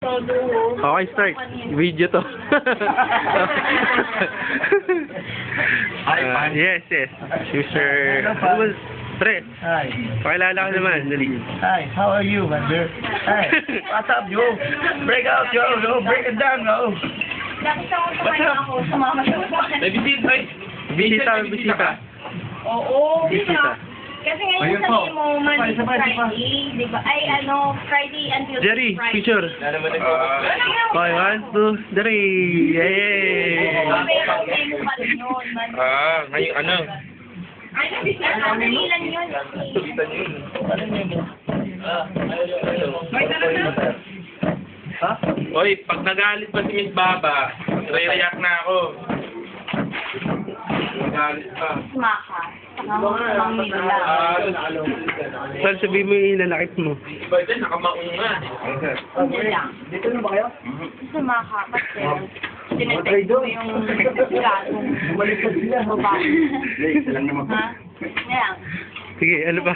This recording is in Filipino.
Okay, start. Video to. Yes. User. Tre. Hi. Pakilala ka naman. Dali. Hi. How are you, brother? Hi. What's up, yo? Break out, yo. Break it down, yo. What's up? May bisita. Bisita. Oo. Bisita. Kasi ngayon sabi mo, Monday to Sabay. Friday, di ba? Ay, Friday until Jerry, Friday. picture. Na naman nag-focus. Okay, 1, 2, 3. Yay! Ngayon ano? Ilan yun? Sulitan yun. Ha? Oy, pag nagalit pa si Miss Baba, re-react na ako. Nagalit pa. Maka. Ang nila. Saan sabihin mo yung ilalakit mo? Iba dyan, nakamaong nga. Hindi lang. Dito na ba kayo? Sumaka kasi tinetect ko yung gatong Bumaliktad sila. babae. Lang naman. Ha? Yan. Sige, ano ba?